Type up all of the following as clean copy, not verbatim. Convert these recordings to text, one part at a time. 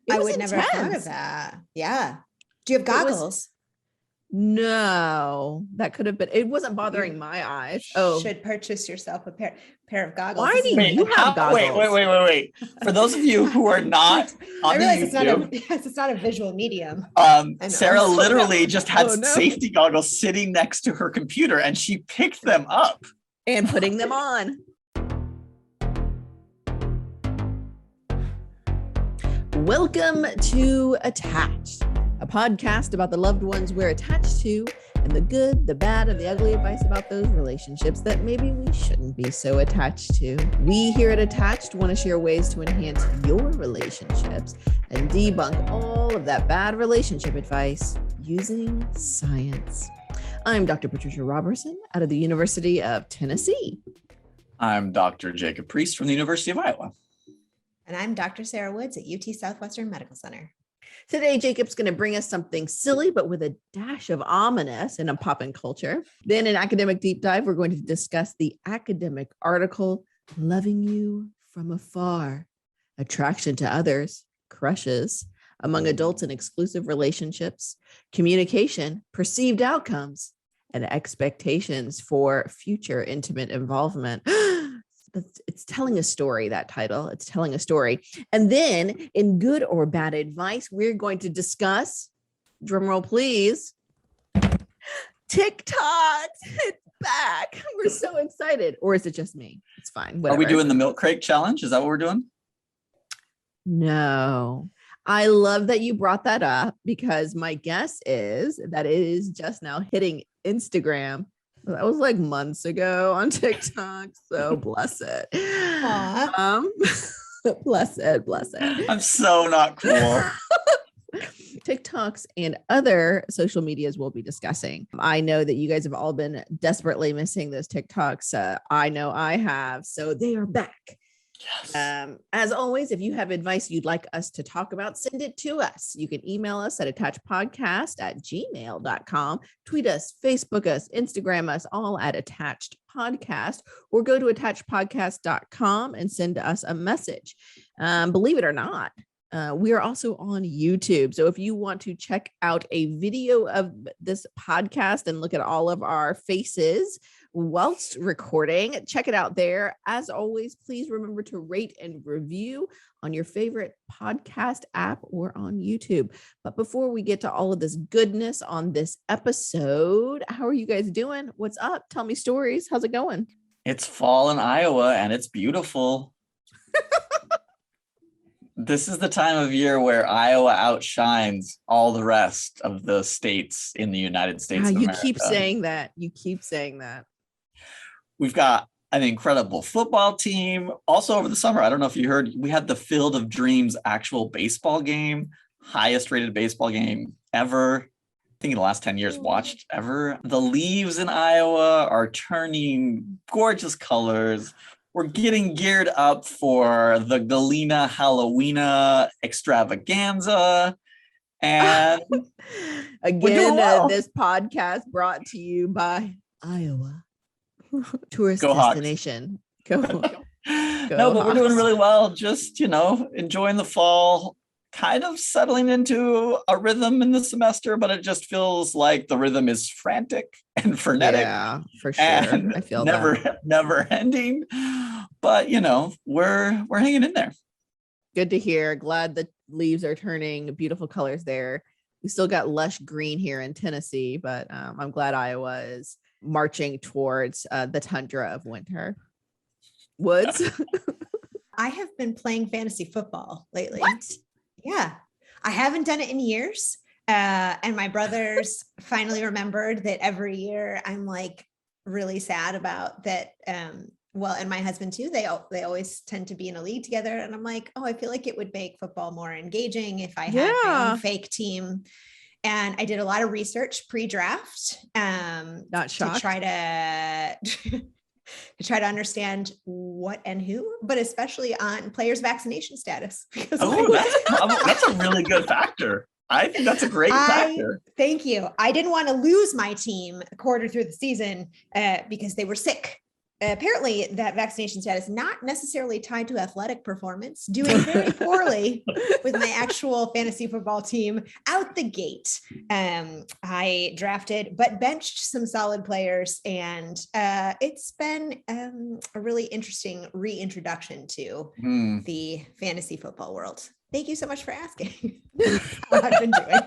I would never have thought of that. Yeah. Do you have goggles? No, that could have been. It wasn't bothering my eyes. Oh, should purchase yourself a pair of goggles. Why do you have goggles? Wait. For those of you who are not on I realize YouTube, it's not a visual medium. Sarah literally just had safety goggles sitting next to her computer, and she picked them up and putting them on. Welcome to Attached, a podcast about the loved ones we're attached to and the good, the bad, and the ugly advice about those relationships that maybe we shouldn't be so attached to. We here at Attached want to share ways to enhance your relationships and debunk all of that bad relationship advice using science. I'm Dr. Patricia Robertson out of the University of Tennessee. I'm Dr. Jacob Priest from the University of Iowa. And I'm Dr. Sarah Woods at UT Southwestern Medical Center. Today, Jacob's going to bring us something silly, but with a dash of ominous in a pop-in culture. Then in Academic Deep Dive, we're going to discuss the academic article, Loving You from Afar, Attraction to Others, Crushes, Among Adults in Exclusive Relationships, Communication, Perceived Outcomes, and Expectations for Future Intimate Involvement. It's telling a story, that title. It's telling a story. And then in good or bad advice, we're going to discuss, drumroll please, TikTok. It's back. We're so excited. Or is it just me? It's fine. Whatever. Are we doing the milk crate challenge? Is that what we're doing? No. I love that you brought that up because my guess is that it is just now hitting Instagram. That was like months ago on TikTok. So bless it. Bless it. I'm so not cool. TikToks and other social medias we'll be discussing. I know that you guys have all been desperately missing those TikToks. I know I have. So they are back. Yes. As always, if you have advice you'd like us to talk about, send it to us. You can email us at attachedpodcast@gmail.com, tweet us, Facebook us, Instagram us, all at Attached Podcast, or go to attachedpodcast.com and send us a message. Believe it or not, we are also on YouTube. So if you want to check out a video of this podcast and look at all of our faces whilst recording, check it out there. As always, please remember to rate and review on your favorite podcast app or on YouTube. But before we get to all of this goodness on this episode, how are you guys doing? What's up? Tell me stories. How's it going? It's fall in Iowa and it's beautiful. This is the time of year where Iowa outshines all the rest of the states in the United States of America. Keep saying that. You keep saying that. We've got an incredible football team. Also over the summer, I don't know if you heard, we had the Field of Dreams actual baseball game, highest rated baseball game ever. I think in the last 10 years watched ever. The leaves in Iowa are turning gorgeous colors. We're getting geared up for the Galena Halloweena extravaganza. And again, this podcast brought to you by Iowa. Tourist destination. Go. No, but we're doing really well. Just, enjoying the fall, kind of settling into a rhythm in the semester, but it just feels like the rhythm is frantic and frenetic. Yeah, for sure. I feel never ending. But, we're hanging in there. Good to hear. Glad the leaves are turning beautiful colors there. We still got lush green here in Tennessee, but I'm glad Iowa is marching towards the tundra of winter. Woods? I have been playing fantasy football lately. What? Yeah. I haven't done it in years. And my brothers finally remembered that every year I'm like really sad about that. And my husband too, they always tend to be in a league together. And I'm like, I feel like it would make football more engaging if I had my own fake team. And I did a lot of research pre-draft, Not shocked. to try to understand what and who, but especially on players' vaccination status. That's a really good factor. I think that's a great factor. Thank you. I didn't want to lose my team a quarter through the season because they were sick. apparently that vaccination status not necessarily tied to athletic performance, doing very poorly with my actual fantasy football team out the gate. I drafted but benched some solid players, and it's been a really interesting reintroduction to the fantasy football world. Thank you so much for asking how I've been doing.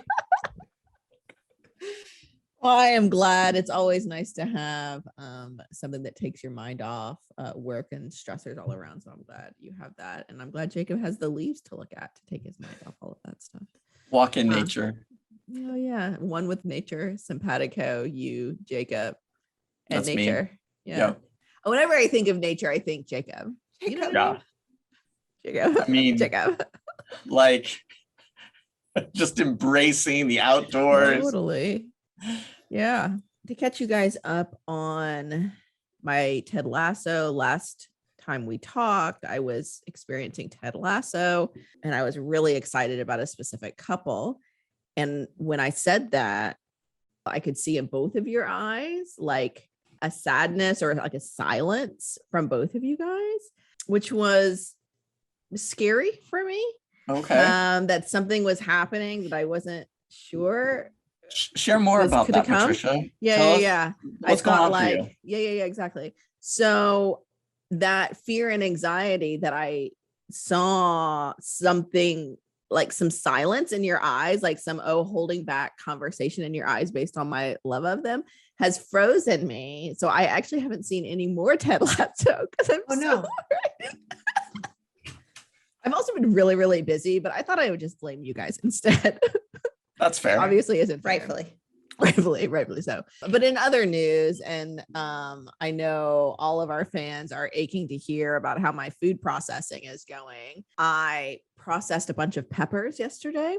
Well, I am glad. It's always nice to have something that takes your mind off work and stressors all around. So I'm glad you have that. And I'm glad Jacob has the leaves to look at to take his mind off all of that stuff. Walk in nature. Oh, yeah. One with nature, simpatico, you, Jacob, and That's nature. Me. Yeah. Yep. Whenever I think of nature, I think Jacob. You know what I mean? Jacob. I mean, Jacob. Like just embracing the outdoors. Totally. Yeah. To catch you guys up on my Ted Lasso, last time we talked, I was experiencing Ted Lasso and I was really excited about a specific couple. And when I said that, I could see in both of your eyes like a sadness or like a silence from both of you guys, which was scary for me. Okay. That something was happening that I wasn't sure. Share more about that, Patricia. Yeah. What's going on for you? Yeah, exactly. So that fear and anxiety that I saw something like some silence in your eyes, like some holding back conversation in your eyes based on my love of them has frozen me. So I actually haven't seen any more Ted Lasso because I've also been really, really busy, but I thought I would just blame you guys instead. That's fair. Obviously isn't fair. Rightfully so. But in other news, and I know all of our fans are aching to hear about how my food processing is going. I processed a bunch of peppers yesterday.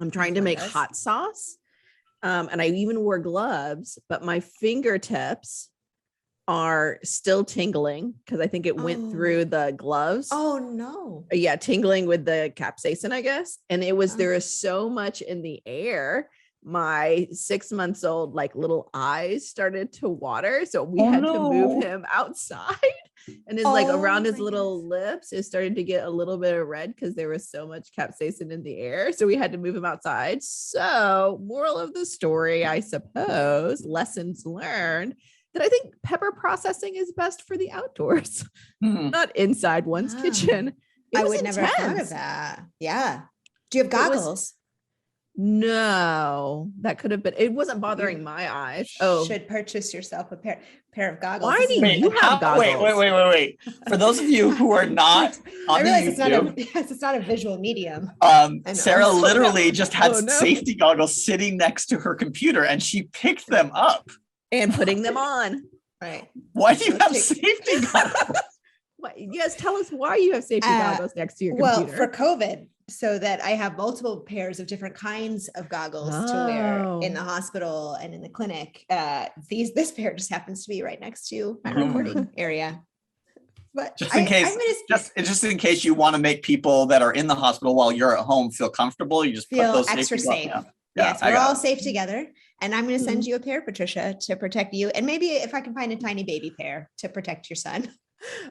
I'm trying to make hot sauce. And I even wore gloves, but my fingertips are still tingling because I think it went through the gloves. Oh no. Yeah, tingling with the capsaicin, I guess. And it was there is so much in the air. My 6 months old like little eyes started to water. So we had to move him outside. And it's like around his little lips, it started to get a little bit of red because there was so much capsaicin in the air. So we had to move him outside. So moral of the story, I suppose, lessons learned, that I think pepper processing is best for the outdoors, not inside one's kitchen. I would never have thought of that. Yeah. Do you have goggles? No, that could have been. It wasn't bothering my eyes. Should purchase yourself a pair of goggles. Why do you have goggles? Wait. For those of you who are not on the YouTube, it's not a visual medium. Sarah literally just had safety goggles sitting next to her computer, and she picked them up and putting them on. Right. Why do you have safety goggles? Yes, tell us why you have safety goggles next to your computer. Well, for COVID, so that I have multiple pairs of different kinds of goggles to wear in the hospital and in the clinic. This pair just happens to be right next to my recording area. But just in case you want to make people that are in the hospital while you're at home feel comfortable, you just put those extra safe. Yeah, yes, we're all safe together. And I'm going to send you a pair, Patricia, to protect you. And maybe if I can find a tiny baby pair to protect your son.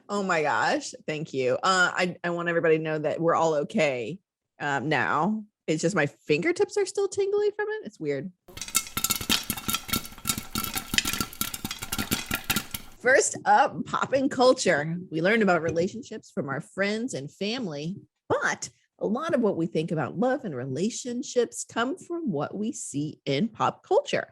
Oh my gosh. Thank you. I want everybody to know that we're all okay now. It's just my fingertips are still tingly from it. It's weird. First up, popping culture. We learned about relationships from our friends and family, but a lot of what we think about love and relationships come from what we see in pop culture.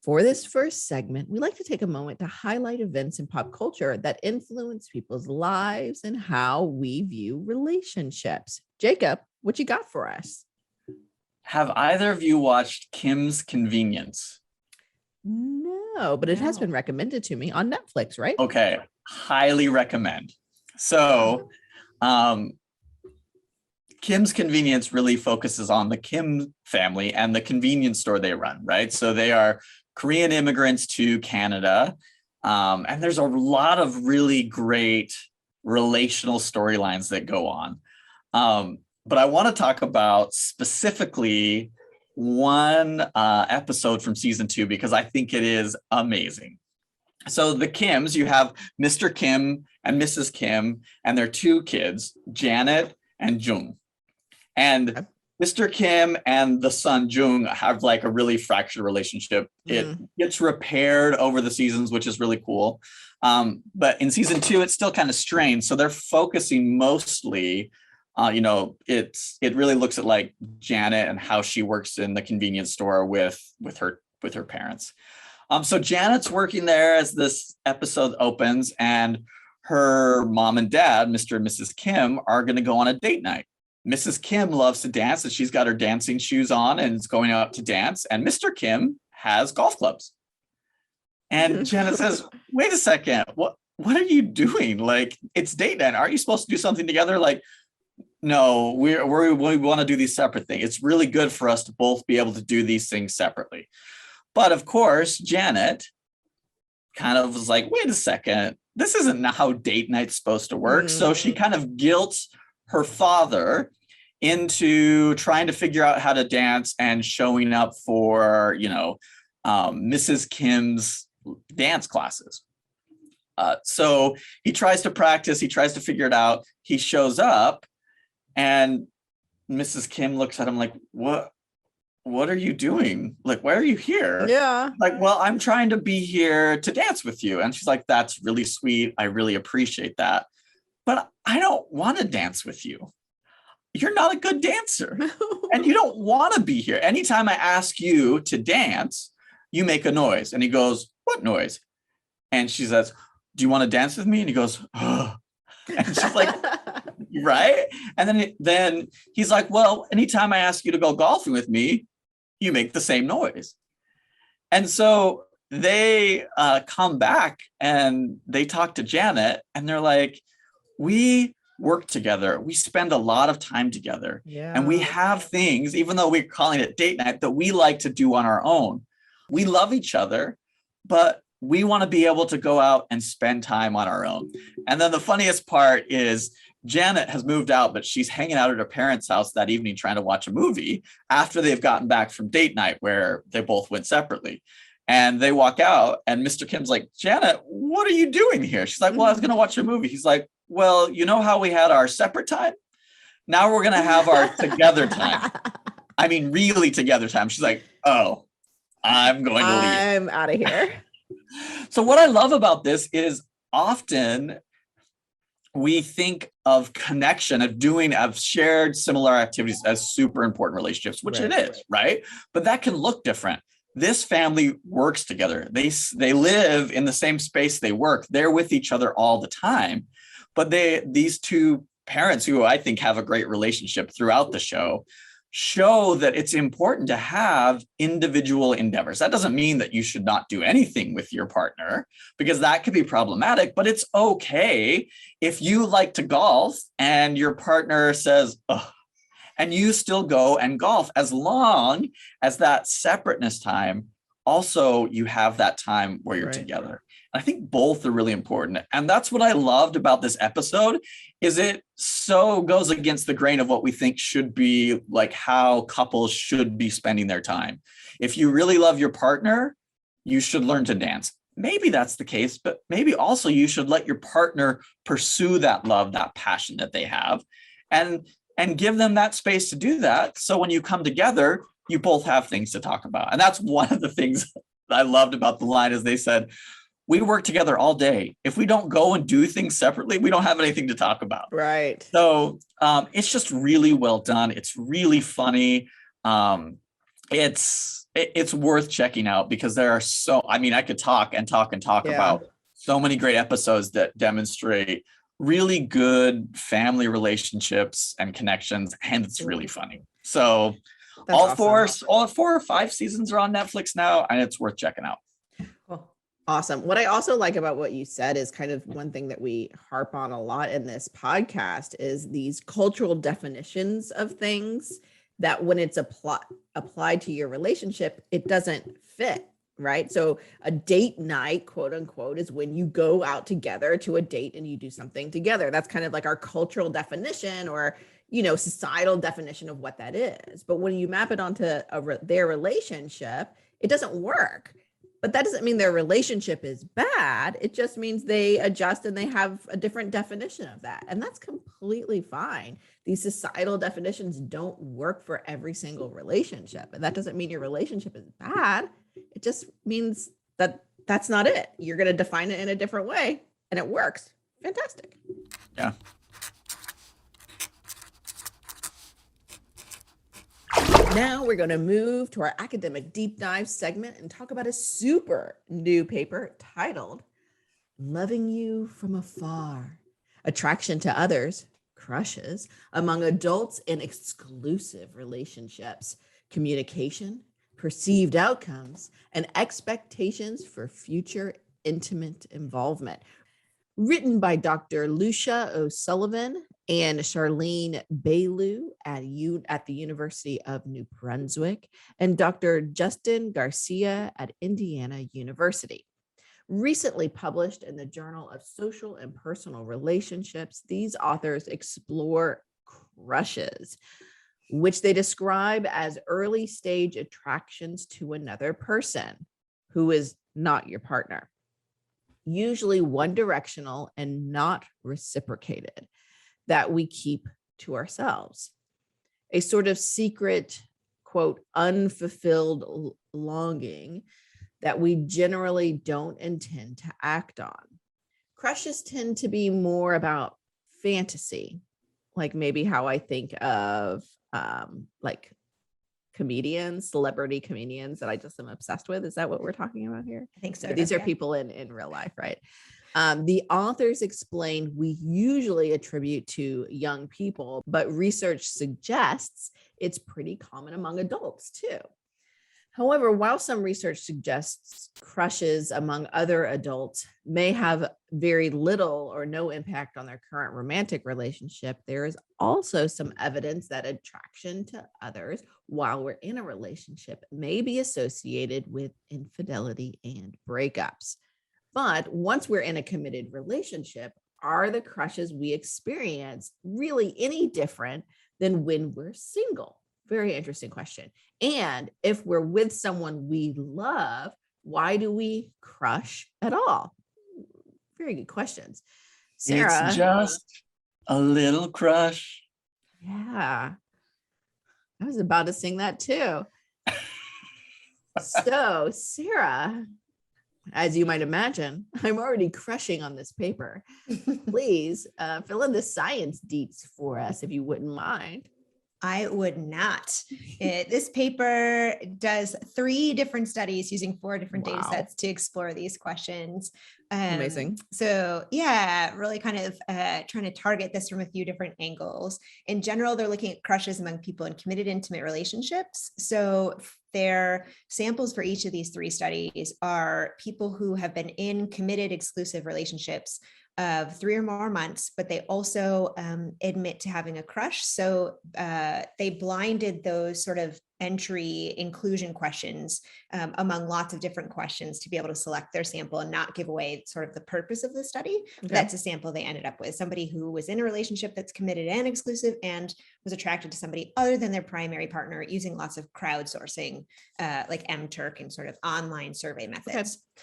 For this first segment, we like to take a moment to highlight events in pop culture that influence people's lives and how we view relationships. Jacob, what you got for us? Have either of you watched Kim's Convenience? No, but it has been recommended to me on Netflix, right? Okay, highly recommend. So, Kim's Convenience really focuses on the Kim family and the convenience store they run, right? So they are Korean immigrants to Canada. And there's a lot of really great relational storylines that go on. But I want to talk about specifically one episode from season 2 because I think it is amazing. So the Kims, you have Mr. Kim and Mrs. Kim and their two kids, Janet and Jung. And Mr. Kim and the son Jung have like a really fractured relationship. It gets repaired over the seasons, which is really cool. But in season 2, it's still kind of strained. So they're focusing mostly, it really looks at like Janet and how she works in the convenience store with her parents. So Janet's working there as this episode opens, and her mom and dad, Mr. and Mrs. Kim, are going to go on a date night. Mrs. Kim loves to dance, and she's got her dancing shoes on and is going out to dance. And Mr. Kim has golf clubs. And Janet says, wait a second, what are you doing? Like, it's date night. Aren't you supposed to do something together? Like, no, we want to do these separate things. It's really good for us to both be able to do these things separately. But of course, Janet kind of was like, wait a second, this isn't how date night's supposed to work. So she kind of guilts her father into trying to figure out how to dance and showing up for, Mrs. Kim's dance classes. So he tries to practice, he tries to figure it out. He shows up, and Mrs. Kim looks at him like, what are you doing? Like, why are you here? Yeah. Like, well, I'm trying to be here to dance with you. And she's like, that's really sweet. I really appreciate that. But I don't want to dance with you. You're not a good dancer. And you don't want to be here. Anytime I ask you to dance, you make a noise. And he goes, what noise? And she says, do you want to dance with me? And he goes, oh. And she's like, right? And then he's like, well, anytime I ask you to go golfing with me, you make the same noise. And so they come back and they talk to Janet, and they're like, we work together. We spend a lot of time together. Yeah. And we have things, even though we're calling it date night, that we like to do on our own. We love each other, but we want to be able to go out and spend time on our own. And then the funniest part is Janet has moved out, but she's hanging out at her parents' house that evening trying to watch a movie after they've gotten back from date night where they both went separately. And they walk out, and Mr. Kim's like, Janet, what are you doing here? She's like, well, I was going to watch a movie. He's like, well, you know how we had our separate time? Now we're going to have our together time. I mean, really together time. She's like, oh, I'm going to leave. I'm out of here. So what I love about this is often we think of connection, of shared similar activities as super important relationships, which it is, right? But that can look different. This family works together. They live in the same space they work. They're with each other all the time. But these two parents, who I think have a great relationship throughout the show that it's important to have individual endeavors. That doesn't mean that you should not do anything with your partner, because that could be problematic, but it's okay if you like to golf and your partner says, oh, and you still go and golf, as long as that separateness time, also you have that time where you're together. I think both are really important. And that's what I loved about this episode, is it so goes against the grain of what we think should be like how couples should be spending their time. If you really love your partner, you should learn to dance. Maybe that's the case, but maybe also you should let your partner pursue that love, that passion that they have, and give them that space to do that. So when you come together, you both have things to talk about. And that's one of the things I loved about the line, is they said, we work together all day. If we don't go and do things separately, we don't have anything to talk about. Right. So it's just really well done. It's really funny. It's worth checking out, because there are I could talk about so many great episodes that demonstrate really good family relationships and connections, and it's really funny. So all four or five seasons are on Netflix now, and it's worth checking out. Awesome. What I also like about what you said is kind of one thing that we harp on a lot in this podcast is these cultural definitions of things that when it's applied to your relationship, it doesn't fit, right? So a date night, quote unquote, is when you go out together to a date and you do something together. That's kind of like our cultural definition, or, societal definition of what that is. But when you map it onto their relationship, it doesn't work. But that doesn't mean their relationship is bad. It just means they adjust and they have a different definition of that. And that's completely fine. These societal definitions don't work for every single relationship. And that doesn't mean your relationship is bad. It just means that that's not it. You're going to define it in a different way and it works. Fantastic. Yeah. Now we're going to move to our academic deep dive segment and talk about a super new paper titled Loving You from Afar, Attraction to Others, Crushes Among Adults in Exclusive Relationships, Communication, Perceived Outcomes, and Expectations for Future Intimate Involvement. Written by Dr. Lucia O'Sullivan and Charlene Bailu at the University of New Brunswick, and Dr. Justin Garcia at Indiana University. Recently published in the Journal of Social and Personal Relationships, these authors explore crushes, which they describe as early stage attractions to another person who is not your partner, usually one directional and not reciprocated, that we keep to ourselves. A sort of secret, quote, unfulfilled longing that we generally don't intend to act on. Crushes tend to be more about fantasy, like maybe how I think of like comedians, celebrity comedians that I just am obsessed with. Is that what we're talking about here? I think so. These are people in real life, right? The authors explain we usually attribute to young people, but research suggests it's pretty common among adults too. However, while some research suggests crushes among other adults may have very little or no impact on their current romantic relationship, there is also some evidence that attraction to others while we're in a relationship may be associated with infidelity and breakups. But once we're in a committed relationship, are the crushes we experience really any different than when we're single? Very interesting question. And if we're with someone we love, why do we crush at all? Very good questions. Sarah. It's just a little crush. Yeah. I was about to sing that too. So, Sarah, as you might imagine, I'm already crushing on this paper. Please fill in the science deets for us, if you wouldn't mind. I would not. This paper does 3 different studies using 4 different data sets to explore these questions. Amazing. So yeah, really kind of trying to target this from a few different angles. In general, they're looking at crushes among people in committed intimate relationships. So their samples for each of these 3 studies are people who have been in committed exclusive relationships of 3 or more months, but they also admit to having a crush. So they blinded those sort of entry inclusion questions among lots of different questions to be able to select their sample and not give away sort of the purpose of the study. Okay. That's a sample they ended up with, somebody who was in a relationship that's committed and exclusive and was attracted to somebody other than their primary partner using lots of crowdsourcing like MTurk and sort of online survey methods. Okay.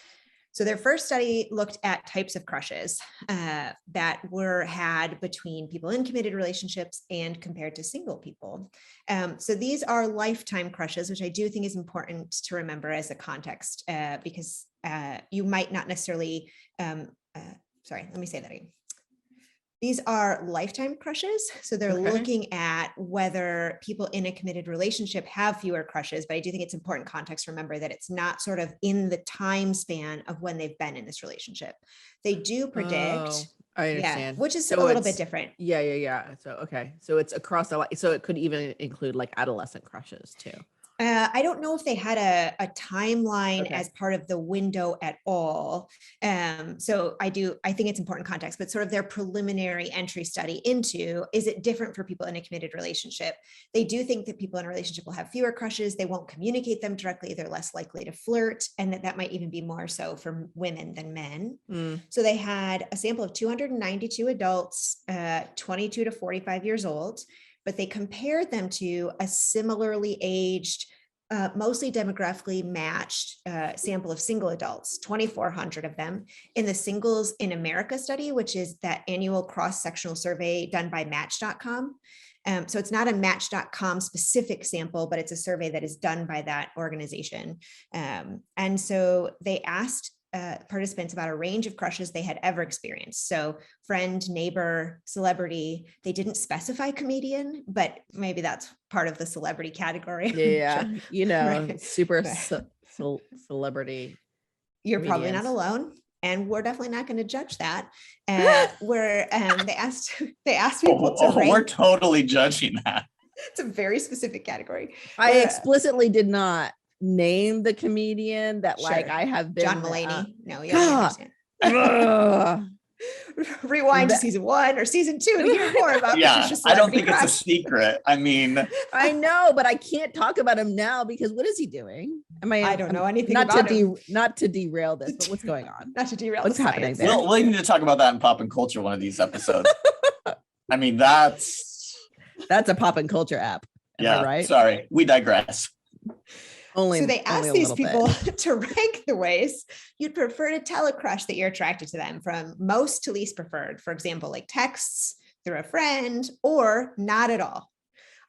So their first study looked at types of crushes that were had between people in committed relationships and compared to single people. So these are lifetime crushes, which I do think is important to remember as a context because you might not necessarily, sorry, let me say that again. These are lifetime crushes. So they're looking at whether people in a committed relationship have fewer crushes, but I do think it's important context to remember that it's not sort of in the time span of when they've been in this relationship. They do predict. I understand. Which is a little bit different. Yeah. So, okay. So it's across the, so it could even include like adolescent crushes too. I don't know if they had a timeline as part of the window at all. So I think it's important context, but sort of their preliminary entry study into, is it different for people in a committed relationship? They do think that people in a relationship will have fewer crushes. They won't communicate them directly. They're less likely to flirt, and that might even be more so for women than men. So they had a sample of 292 adults, 22 to 45 years old, but they compared them to a similarly aged mostly demographically matched sample of single adults, 2,400 of them, in the Singles in America study, which is that annual cross-sectional survey done by Match.com. So it's not a Match.com specific sample, but it's a survey that is done by that organization. And so they asked participants about a range of crushes they had ever experienced. So friend, neighbor, celebrity. They didn't specify comedian, but maybe that's part of the celebrity category. Yeah, Sure. you know, Right. super Right. celebrity. You're probably not comedians. alone. And we're definitely not going to judge that. Where they asked people to We're rank. totally judging that. It's a very specific category. I Where, explicitly did not name the comedian that like sure. I have been John Mulaney. No, yeah, God. I understand. Ugh. Rewind to That- season 1 or season 2 to hear more about Yeah, Patricia's I don't celebrity think it's a crush. secret. I mean, I know, but I can't talk about him now because what is he doing? I don't know anything not about to him. not to derail this, but what's going on? Not to derail What's the happening science. there? we'll need to talk about that in pop and culture one of these episodes. I mean, that's That's a pop and culture app. Am I right? Sorry, we digress. Only So they only asked a these little people bit. to rank the ways you'd prefer to tell a crush that you're attracted to them, from most to least preferred. For example, like texts, through a friend, or not at all.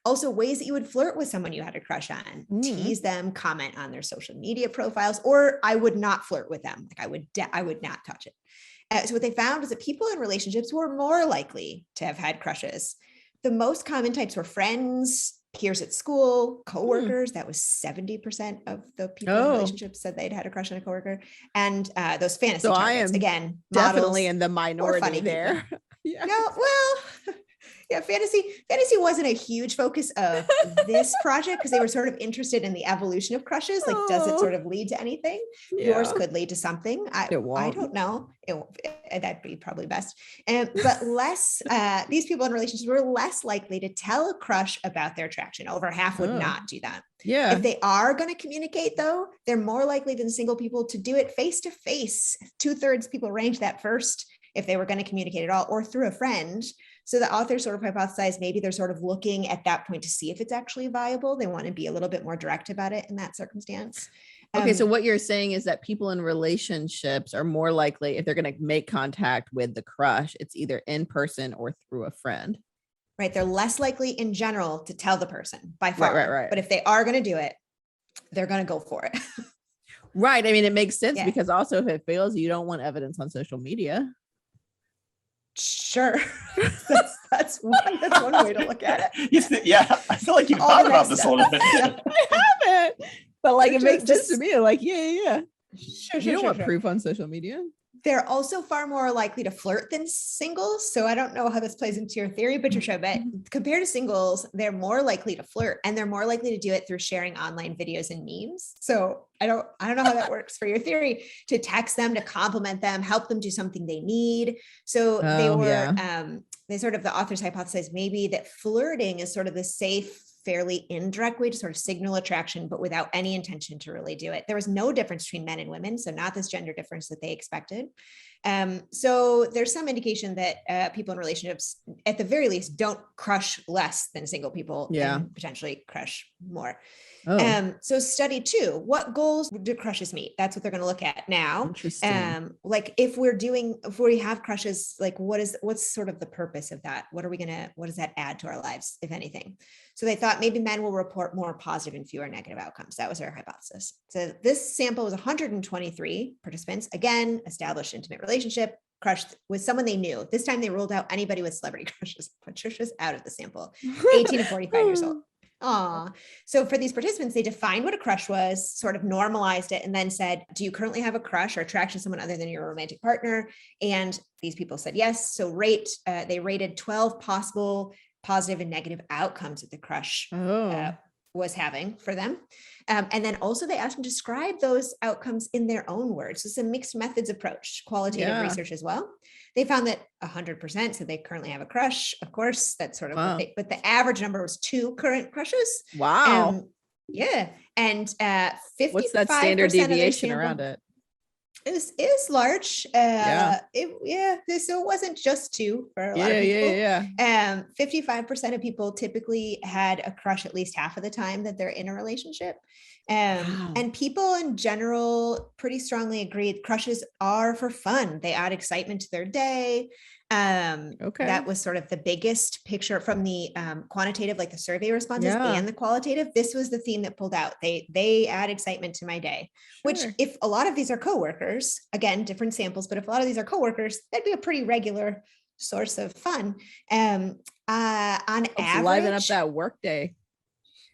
Also, ways that you would flirt with someone you had a crush on, tease them, comment on their social media profiles, or I would not flirt with them. Like I would not touch it. So what they found is that people in relationships were more likely to have had crushes. The most common types were friends, peers at school, coworkers. That was 70% of the people in relationships said they'd had a crush on a coworker. And those fantasy So targets, I am again, definitely models, in the minority funny there. Yeah. no, well, yeah, fantasy wasn't a huge focus of this project because they were sort of interested in the evolution of crushes. Like, does it sort of lead to anything? Yours Yeah. could lead to something. I won't. don't know. That'd be probably best. But less, these people in relationships were less likely to tell a crush about their attraction. Over half would not do that. Yeah. If they are going to communicate, though, they're more likely than single people to do it face to face. 2/3 people ranked that first if they were going to communicate at all, or through a friend. So the author sort of hypothesized maybe they're sort of looking at that point to see if it's actually viable. They want to be a little bit more direct about it in that circumstance. Okay, so what you're saying is that people in relationships are more likely, if they're going to make contact with the crush, it's either in person or through a friend. Right. They're less likely in general to tell the person by far. Right. But if they are going to do it, they're going to go for it. Right. I mean, it makes sense because also if it fails, you don't want evidence on social media. Sure. that's one way to look at it. Yeah, I feel like you've All thought the about next this a step. little bit. Yeah. I haven't, but like it makes sense Just- to me. Like, yeah. Sure, You don't want proof on social media. They're also far more likely to flirt than singles. So I don't know how this plays into your theory, Patricia, but compared to singles, they're more likely to flirt, and they're more likely to do it through sharing online videos and memes. So I don't know how that works for your theory, to text them, to compliment them, help them do something they need. So they sort of, the authors hypothesized maybe that flirting is sort of the safe, fairly indirect way to sort of signal attraction, but without any intention to really do it. There was no difference between men and women, so not this gender difference that they expected. So there's some indication that people in relationships, at the very least, don't crush less than single people, and potentially crush more. So study 2, what goals do crushes meet? That's what they're going to look at now. Interesting. Like if we have crushes, like what's sort of the purpose of that? What does that add to our lives, if anything? So they thought maybe men will report more positive and fewer negative outcomes. That was their hypothesis. So this sample was 123 participants, again, established intimate relationship, crushed with someone they knew. This time they ruled out anybody with celebrity crushes. Patricia's out of the sample, 18 to 45 years old. So for these participants, they defined what a crush was, sort of normalized it, and then said, do you currently have a crush or attraction to someone other than your romantic partner? And these people said yes. So they rated 12 possible positive and negative outcomes that the crush was having for them. And then also they asked them to describe those outcomes in their own words. So it's a mixed methods approach, qualitative research as well. They found that 100% said they currently have a crush. Of course, that's sort of but the average number was 2 current crushes. Wow. And 50%. What's that standard deviation around it? It was large. Yeah. So it wasn't just two for a lot of Yeah. people. 55% of people typically had a crush at least half of the time that they're in a relationship. Wow. And people in general pretty strongly agreed crushes are for fun. They add excitement to their day. Okay. That was sort of the biggest picture from the quantitative, like the survey responses Yeah. and the qualitative. This was the theme that pulled out. They add excitement to my day, which Sure. if a lot of these are coworkers, again, different samples, but if a lot of these are coworkers, that'd be a pretty regular source of fun. On Helps liven up average, that work day.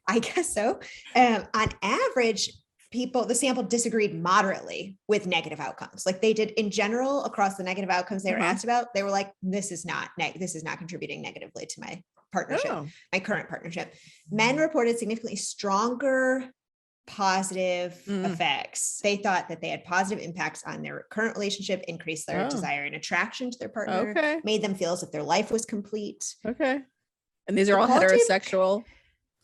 I guess so. On average, the sample disagreed moderately with negative outcomes. Like they did in general across the negative outcomes they were asked about. They were like, this is not contributing negatively to my partnership, my current partnership. Men reported significantly stronger positive effects. They thought that they had positive impacts on their current relationship, increased their desire and attraction to their partner, made them feel as if their life was complete. Okay. And these are all heterosexual?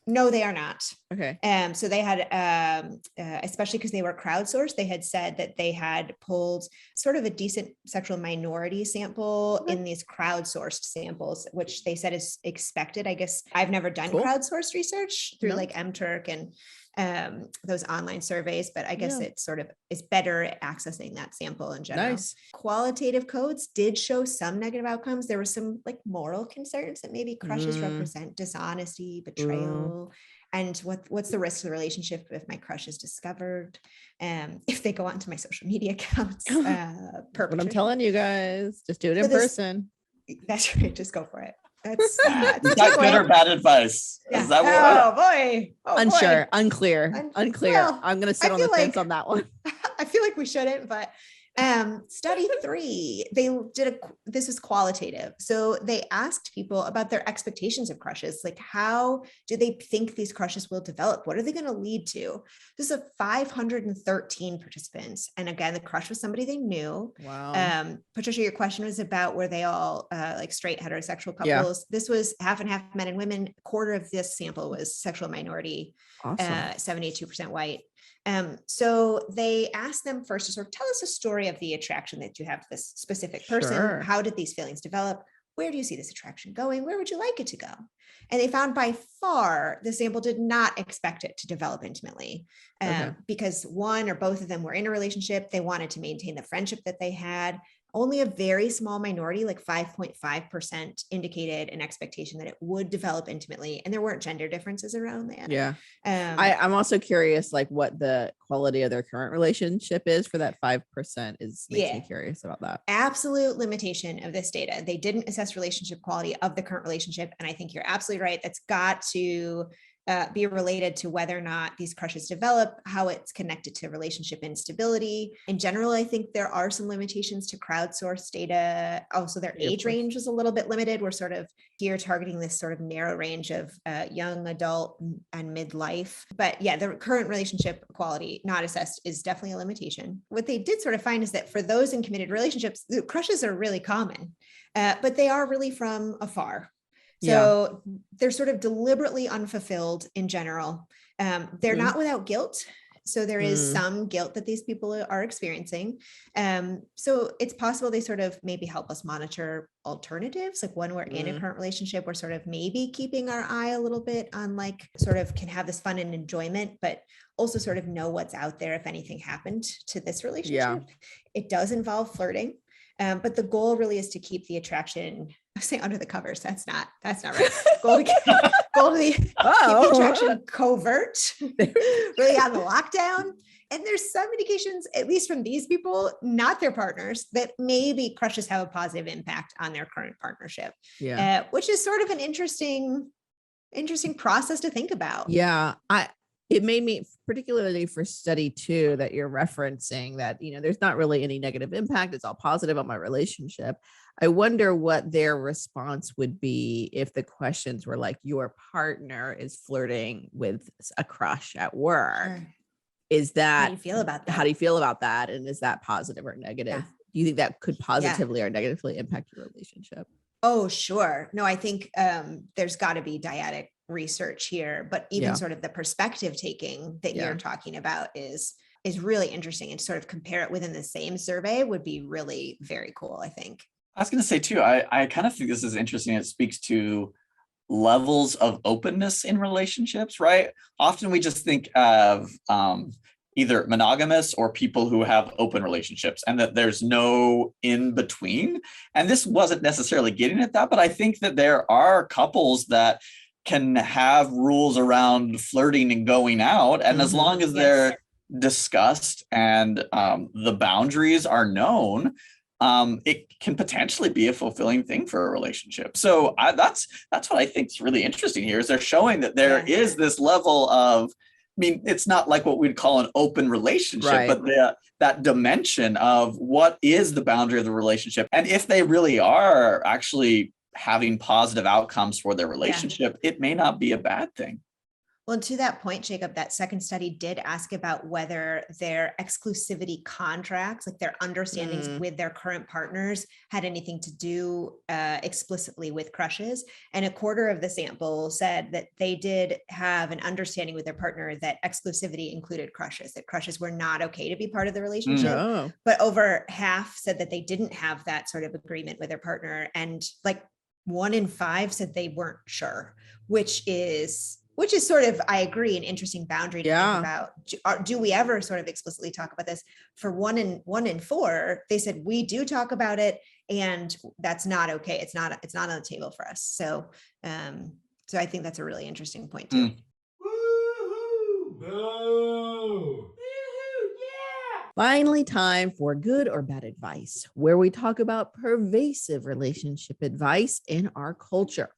No, they are not. Okay. So they had, especially because they were crowdsourced, they had said that they had pulled sort of a decent sexual minority sample in these crowdsourced samples, which they said is expected. I guess I've never done crowdsourced research through like MTurk and those online surveys, but I guess it sort of is better at accessing that sample in general. Nice. Qualitative codes did show some negative outcomes. There were some like moral concerns that maybe crushes represent dishonesty, betrayal, and what's the risk to the relationship if my crush is discovered, if they go onto my social media accounts. What I'm telling you guys, just do it in person. That's right. Just go for it. That's is that good or bad advice? Yeah. Is that boy. Unclear. Well, I'm gonna sit on the fence on that one. I feel like we shouldn't, but study 3, this was qualitative. So they asked people about their expectations of crushes. Like, how do they think these crushes will develop? What are they going to lead to? This is 513 participants. And again, the crush was somebody they knew. Wow. Patricia, your question was about, were they all like straight heterosexual couples? This was half and half men and women. A quarter of this sample was sexual minority, awesome. 72% white. So they asked them first to sort of tell us a story of the attraction that you have to this specific person. Sure. How did these feelings develop? Where do you see this attraction going? Where would you like it to go? And they found by far the sample did not expect it to develop intimately, because one or both of them were in a relationship. They wanted to maintain the friendship that they had. Only a very small minority, like 5.5%, indicated an expectation that it would develop intimately, and there weren't gender differences around that. Yeah. I'm also curious, like what the quality of their current relationship is for that 5% makes me curious about that. Absolute limitation of this data. They didn't assess relationship quality of the current relationship. And I think you're absolutely right. That's got to be related to whether or not these crushes develop, how it's connected to relationship instability. In general, I think there are some limitations to crowdsourced data. Also, their age range was a little bit limited. We're sort of here targeting this sort of narrow range of young adult and midlife. But yeah, the current relationship quality not assessed is definitely a limitation. What they did sort of find is that for those in committed relationships, the crushes are really common, but they are really from afar. So they're sort of deliberately unfulfilled in general. They're not without guilt. So there is some guilt that these people are experiencing. So it's possible they sort of maybe help us monitor alternatives. Like when we're in a current relationship, we're sort of maybe keeping our eye a little bit on like sort of can have this fun and enjoyment, but also sort of know what's out there if anything happened to this relationship. It does involve flirting. But the goal really is to keep the attraction, I say under the covers. That's not right. Goal to keep the attraction covert, really on the lockdown. And there's some indications, at least from these people, not their partners, that maybe crushes have a positive impact on their current partnership, which is sort of an interesting process to think about. It made me, particularly for study 2 that you're referencing, that, there's not really any negative impact. It's all positive on my relationship. I wonder what their response would be if the questions were like, your partner is flirting with a crush at work. Is that, how do you feel about that? How do you feel about that? And is that positive or negative? Do you think that could positively or negatively impact your relationship? Oh, sure. No, I think there's got to be dyadic research here, but even sort of the perspective taking that you're talking about is is really interesting, and sort of compare it within the same survey would be really very cool, I think. I was going to say too, I kind of think this is interesting. It speaks to levels of openness in relationships, right? Often we just think of either monogamous or people who have open relationships, and that there's no in between. And this wasn't necessarily getting at that, but I think that there are couples that can have rules around flirting and going out. And as long as they're discussed and the boundaries are known, it can potentially be a fulfilling thing for a relationship. So that's what I think is really interesting here, is they're showing that there is this level of, I mean, it's not like what we'd call an open relationship, but that dimension of what is the boundary of the relationship. And if they really are actually having positive outcomes for their relationship, it may not be a bad thing. Well, to that point, Jacob, that second study did ask about whether their exclusivity contracts, like their understandings with their current partners, had anything to do explicitly with crushes. And a quarter of the sample said that they did have an understanding with their partner that exclusivity included crushes, that crushes were not okay to be part of the relationship. But over half said that they didn't have that sort of agreement with their partner. And like 1 in 5 said they weren't sure, which is sort of, I agree, an interesting boundary to think about. Do we ever sort of explicitly talk about this? For 1 in 4, they said we do talk about it, and that's not okay. It's not on the table for us. So, so I think that's a really interesting point too. Woo-hoo! Boo! Finally, time for good or bad advice, where we talk about pervasive relationship advice in our culture.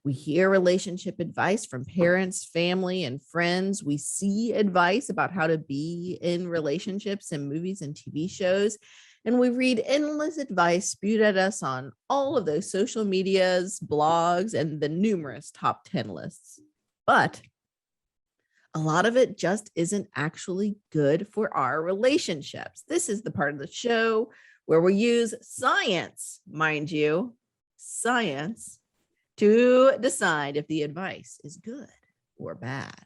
We hear relationship advice from parents, family, and friends. We see advice about how to be in relationships in movies and TV shows. And we read endless advice spewed at us on all of those social medias, blogs, and the numerous top 10 lists. But a lot of it just isn't actually good for our relationships. This is the part of the show where we use science, mind you, science, to decide if the advice is good or bad.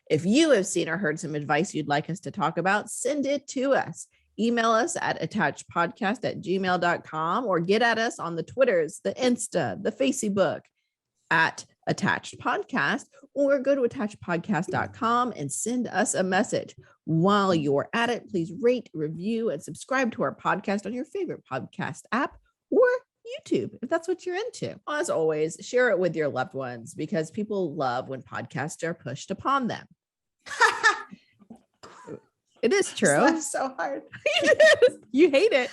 If you have seen or heard some advice you'd like us to talk about, send it to us. Email us at attachedpodcast@gmail.com, or get at us on the Twitters, the Insta, the Facebook at Attached Podcast, or go to attachedpodcast.com and send us a message. While you're at it, please rate, review, and subscribe to our podcast on your favorite podcast app or YouTube, if that's what you're into. As always, share it with your loved ones, because people love when podcasts are pushed upon them. It is true. It's so hard. You hate it.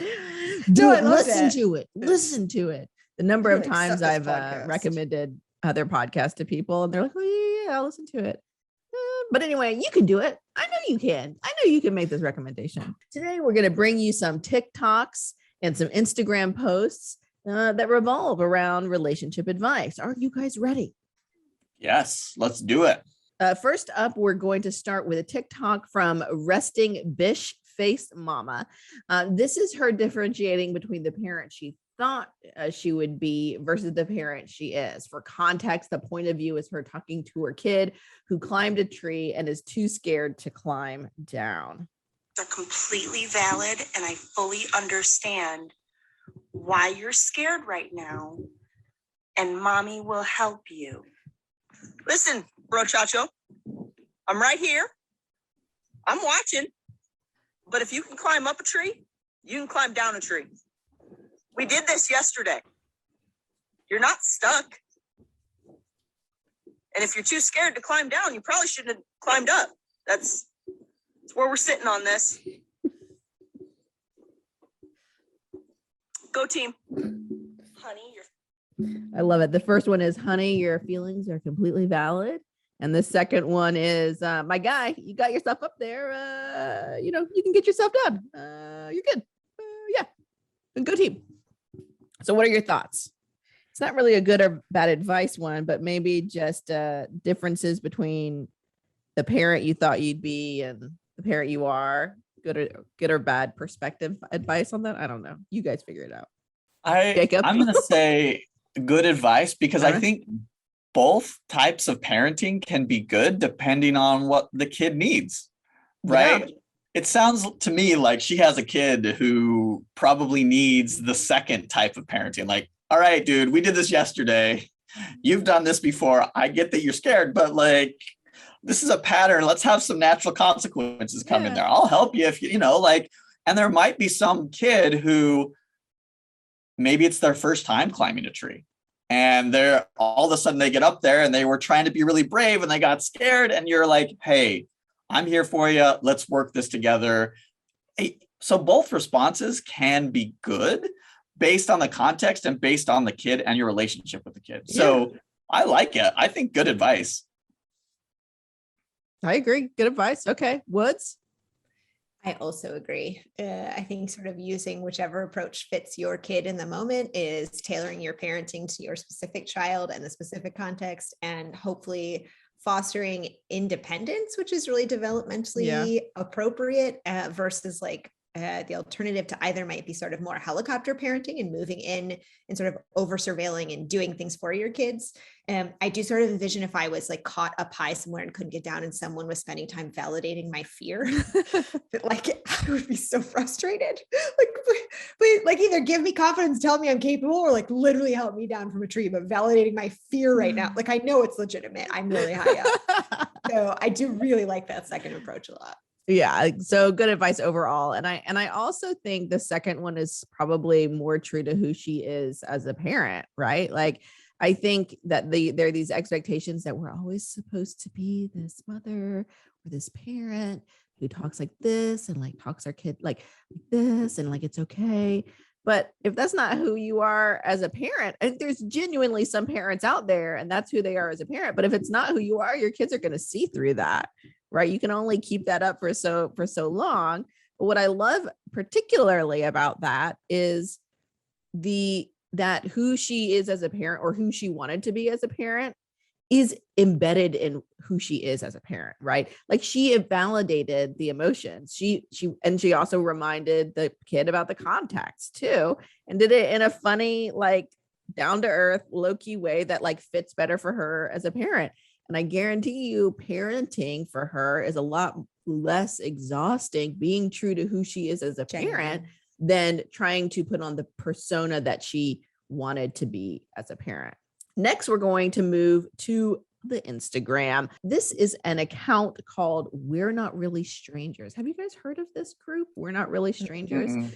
Listen to it. Listen to it. The number of times I've recommended other podcasts to people, and they're like, oh yeah, I'll listen to it. But anyway, you can do it. I know you can. I know you can make this recommendation. Today, we're going to bring you some TikToks and some Instagram posts that revolve around relationship advice. Are you guys ready? Yes, let's do it. First up, we're going to start with a TikTok from Resting Bish Face Mama. This is her differentiating between the parent she thought she would be versus the parent she is. For context, the point of view is her talking to her kid who climbed a tree and is too scared to climb down. They're completely valid, and I fully understand why you're scared right now, and mommy will help you. Listen, bro Chacho, I'm right here. I'm watching. But if you can climb up a tree, you can climb down a tree. We did this yesterday. You're not stuck. And if you're too scared to climb down, you probably shouldn't have climbed up. That's where we're sitting on this. Go team. Honey, I love it. The first one is, honey, your feelings are completely valid. And the second one is, my guy, you got yourself up there. You can get yourself done. You're good. Yeah. Go team. So what are your thoughts? It's not really a good or bad advice one, but maybe just differences between the parent you thought you'd be and the parent you are. Good or bad perspective advice on that? I don't know. You guys figure it out. Jacob? I'm going to say good advice, because I think both types of parenting can be good depending on what the kid needs, right? It sounds to me like she has a kid who probably needs the second type of parenting. Like, all right, dude, we did this yesterday. You've done this before. I get that you're scared, but like, this is a pattern. Let's have some natural consequences come in there. I'll help you if you know, like, and there might be some kid who maybe it's their first time climbing a tree. And they're all of a sudden they get up there and they were trying to be really brave and they got scared. And you're like, hey, I'm here for you. Let's work this together. So both responses can be good based on the context and based on the kid and your relationship with the kid. So I like it. I think good advice. I agree. Good advice. Okay. Woods? I also agree. I think sort of using whichever approach fits your kid in the moment is tailoring your parenting to your specific child and the specific context, and hopefully fostering independence, which is really developmentally appropriate versus like the alternative to either might be sort of more helicopter parenting and moving in and sort of over surveilling and doing things for your kids. I do sort of envision if I was like caught up high somewhere and couldn't get down and someone was spending time validating my fear, that like I would be so frustrated. Like, please, like either give me confidence, tell me I'm capable, or like literally help me down from a tree, but validating my fear right now. Like I know it's legitimate. I'm really high up. So I do really like that second approach a lot. Yeah. So good advice overall. And I also think the second one is probably more true to who she is as a parent, right? Like, I think that there are these expectations that we're always supposed to be this mother or this parent who talks like this and like talks our kid like this and like, it's okay. But if that's not who you are as a parent, and there's genuinely some parents out there and that's who they are as a parent, but if it's not who you are, your kids are going to see through that, right? You can only keep that up for so long. But what I love particularly about that is that who she is as a parent, or who she wanted to be as a parent, is embedded in who she is as a parent, right? Like she validated the emotions. She also reminded the kid about the context too, and did it in a funny, like down to earth, low key way that like fits better for her as a parent. And I guarantee you, parenting for her is a lot less exhausting being true to who she is as a parent than trying to put on the persona that she wanted to be as a parent. Next, we're going to move to the Instagram. This is an account called We're Not Really Strangers. Have you guys heard of this group? We're Not Really Strangers. Mm-hmm.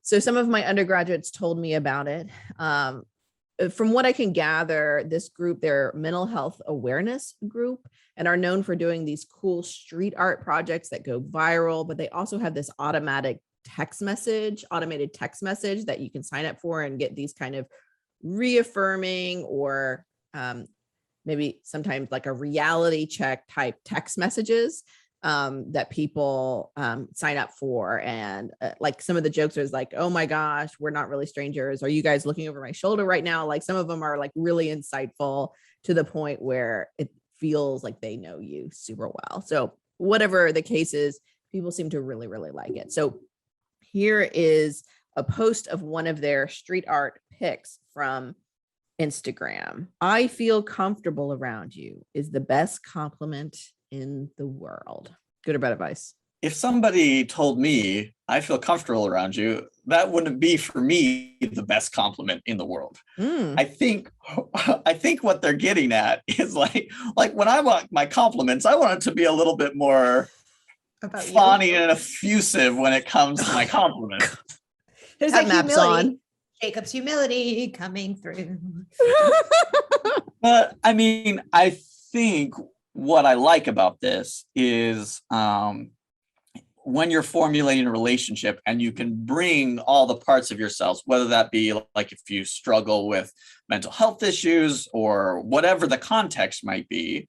So some of my undergraduates told me about it. From what I can gather, this group, they're mental health awareness group and are known for doing these cool street art projects that go viral, but they also have this automated text message that you can sign up for and get these kind of reaffirming or maybe sometimes like a reality check type text messages that people sign up for. And like some of the jokes is like, oh my gosh, we're not really strangers. Are you guys looking over my shoulder right now? Like some of them are like really insightful to the point where it feels like they know you super well. So whatever the case is, people seem to really, really like it. So here is a post of one of their street art pics from Instagram. I feel comfortable around you is the best compliment in the world. Good or bad advice? If somebody told me I feel comfortable around you, that wouldn't be for me the best compliment in the world. I think what they're getting at is like when I want my compliments, I want it to be a little bit more fawny and effusive when it comes to my compliments. There's that humility. Jacob's humility coming through. But I mean, I think what I like about this is when you're formulating a relationship and you can bring all the parts of yourselves, whether that be like if you struggle with mental health issues or whatever the context might be,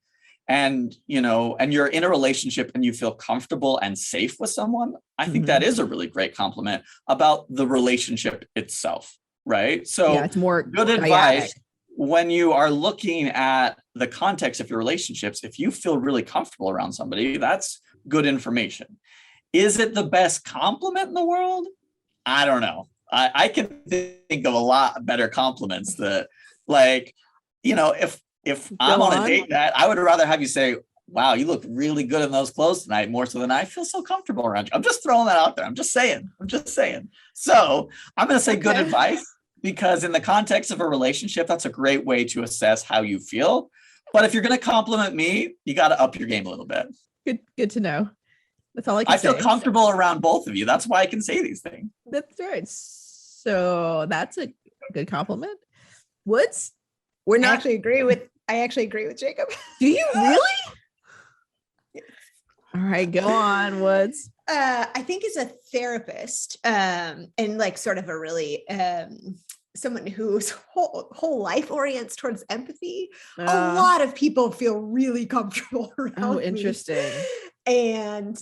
and you're in a relationship and you feel comfortable and safe with someone, I think that is a really great compliment about the relationship itself, right? So it's more good advice when you are looking at the context of your relationships. If you feel really comfortable around somebody, that's good information. Is it the best compliment in the world? I don't know. I can think of a lot better compliments that, like, if I'm on a date that I would rather have you say, wow, you look really good in those clothes tonight, more so than I feel so comfortable around you. I'm just throwing that out there. I'm just saying. So I'm going to say good advice, because in the context of a relationship, that's a great way to assess how you feel. But if you're going to compliment me, you got to up your game a little bit. Good to know. That's all I can say. I feel comfortable around both of you. That's why I can say these things. That's right. So that's a good compliment. Woods, we're not. I actually agree with Jacob. Do you really? All right, go on, Woods. I think as a therapist, and like sort of a really someone whose whole life orients towards empathy, a lot of people feel really comfortable around me. Interesting. And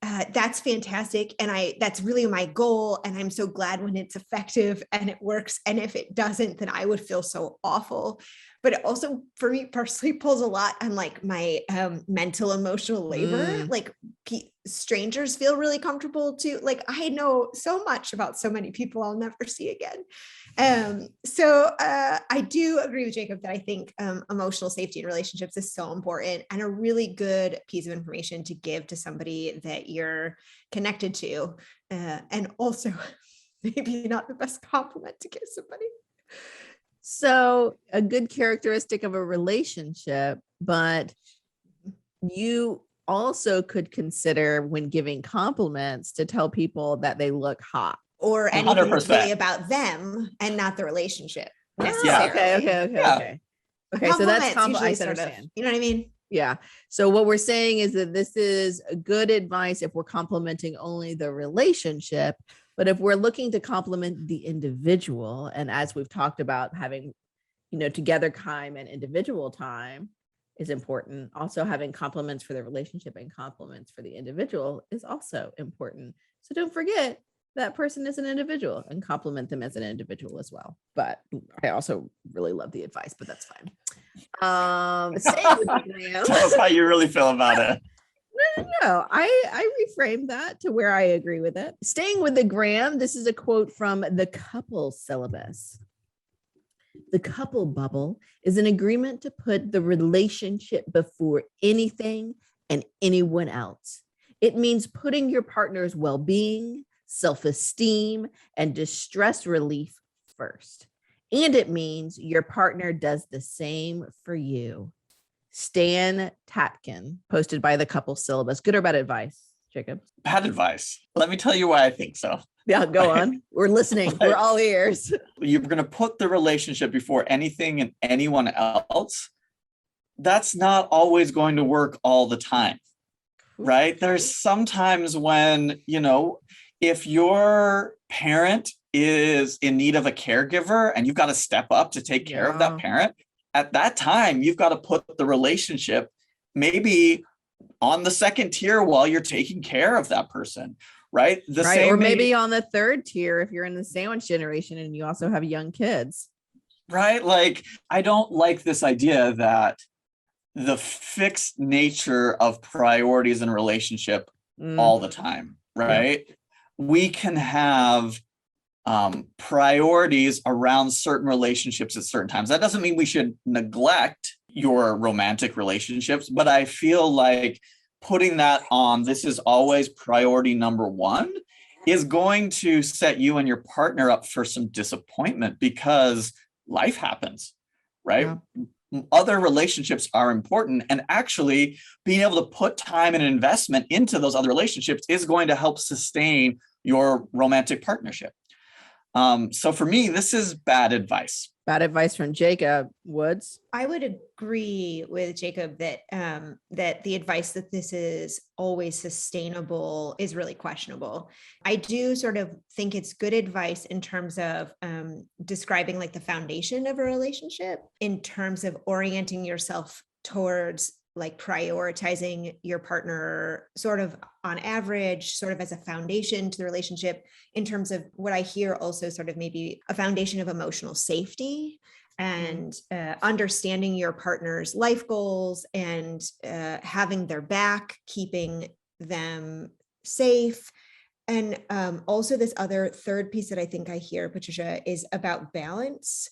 that's fantastic. And that's really my goal. And I'm so glad when it's effective and it works. And if it doesn't, then I would feel so awful. But it also, for me personally, pulls a lot on like my mental, emotional labor. Like strangers feel really comfortable too. Like I know so much about so many people I'll never see again. So I do agree with Jacob that I think emotional safety in relationships is so important and a really good piece of information to give to somebody that you're connected to. And also maybe not the best compliment to give somebody. So a good characteristic of a relationship, but you also could consider when giving compliments to tell people that they look hot. Or anything that's 100%. really about them and not the relationship. Oh, Necessarily. Okay. So that's usually I sort of, understand. you know what I mean? Yeah. So what we're saying is that this is good advice if we're complimenting only the relationship, but if we're looking to compliment the individual, and as we've talked about, having, together time and individual time is important. Also having compliments for the relationship and compliments for the individual is also important. So don't forget that person is an individual and compliment them as an individual as well. But I also really love the advice, but that's fine. Staying with the gram. Tell us how you really feel about it. No, I reframed that to where I agree with it. Staying with the gram, this is a quote from the couple syllabus. The couple bubble is an agreement to put the relationship before anything and anyone else. It means putting your partner's well-being, self-esteem, and distress relief first. And it means your partner does the same for you. Stan Tatkin, posted by the couple syllabus. Good or bad advice, Jacob? Bad advice. Let me tell you why I think so. Yeah, go on. We're listening. We're all ears. You're going to put the relationship before anything and anyone else. That's not always going to work all the time, right? There's sometimes when, if your parent is in need of a caregiver and you've got to step up to take care of that parent, at that time, you've got to put the relationship maybe on the second tier while you're taking care of that person, right? Or maybe on the third tier if you're in the sandwich generation and you also have young kids. Right? Like, I don't like this idea that the fixed nature of priorities in a relationship all the time, right? Yeah. We can have priorities around certain relationships at certain times. That doesn't mean we should neglect your romantic relationships, but I feel like putting that on, this is always priority number one, is going to set you and your partner up for some disappointment because life happens, right? Yeah. Other relationships are important, and actually being able to put time and investment into those other relationships is going to help sustain your romantic partnership. So for me, this is bad advice. Bad advice from Jacob. Woods? I would agree with Jacob that that the advice that this is always sustainable is really questionable. I do sort of think it's good advice in terms of describing like the foundation of a relationship, in terms of orienting yourself towards like prioritizing your partner sort of on average, sort of as a foundation to the relationship, in terms of what I hear also sort of maybe a foundation of emotional safety and understanding your partner's life goals and having their back, keeping them safe. And also this other third piece that I think I hear, Patricia, is about balance.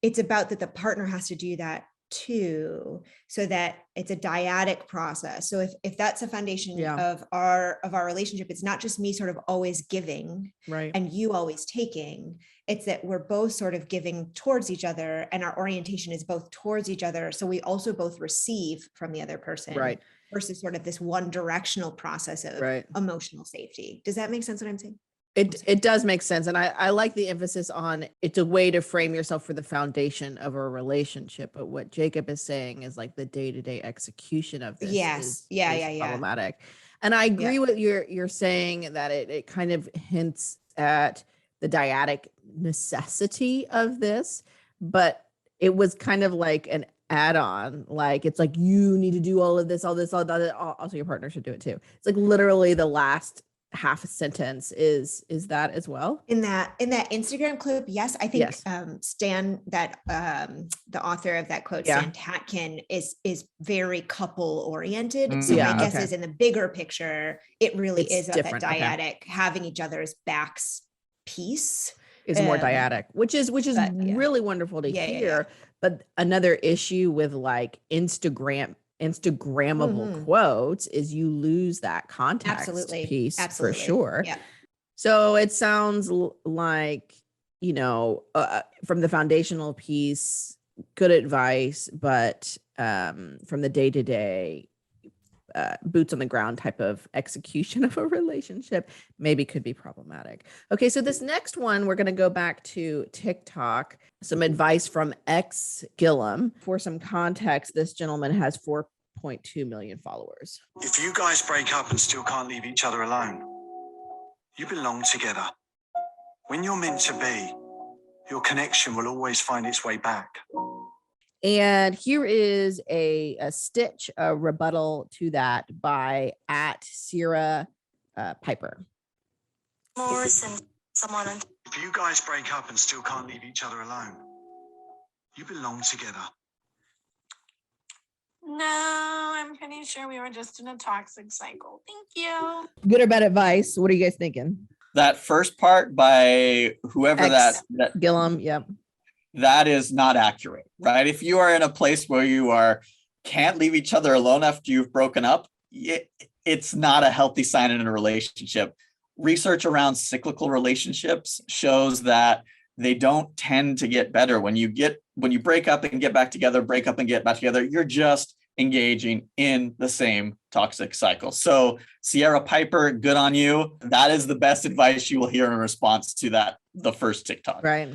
It's about that the partner has to do that so that it's a dyadic process. So if that's a foundation Yeah. of our relationship, it's not just me sort of always giving Right. and you always taking. It's that we're both sort of giving towards each other, and our orientation is both towards each other. So we also both receive from the other person, Right. versus sort of this one directional process of Right. emotional safety. Does that make sense what I'm saying? It does make sense. And I like the emphasis on it's a way to frame yourself for the foundation of a relationship. But what Jacob is saying is like the day-to-day execution of this Yes. is Yeah. problematic. And I agree with you're saying that it kind of hints at the dyadic necessity of this, but it was kind of like an add-on. Like it's like you need to do all of this, all that. Also, your partner should do it too. It's like literally the last half a sentence is that as well. In that Instagram clip, yes, I think Yes. Stan, that the author of that quote, Yeah. Stan Tatkin, is very couple oriented. So Yeah, my guess okay. is in the bigger picture, it really It's is about that different, okay. dyadic, having each other's backs piece. Is more dyadic, which is but, yeah. really wonderful to Yeah. hear. But another issue with like Instagrammable Mhm. quotes is you lose that context piece for sure. Yeah. So it sounds like, from the foundational piece, good advice, but from the day-to-day boots on the ground type of execution of a relationship maybe could be problematic. Okay, so this next one, we're going to go back to TikTok. Some advice from X Gillum. For some context, this gentleman has 4.2 million followers. If you guys break up and still can't leave each other alone, you belong together. When you're meant to be, your connection will always find its way back. And here is a stitch, a rebuttal to that by @Sierra Piper. Morrison, someone. If you guys break up and still can't leave each other alone, you belong together. No, I'm pretty sure we were just in a toxic cycle. Thank you. Good or bad advice? What are you guys thinking? That first part by whoever X that Gillum, yep. that is not accurate, right? If you are in a place where you can't leave each other alone after you've broken up, it's not a healthy sign in a relationship. Research around cyclical relationships shows that they don't tend to get better. When you break up and get back together, break up and get back together, you're just engaging in the same toxic cycle. So Sierra Piper, good on you. That is the best advice you will hear in response to the first TikTok. Right.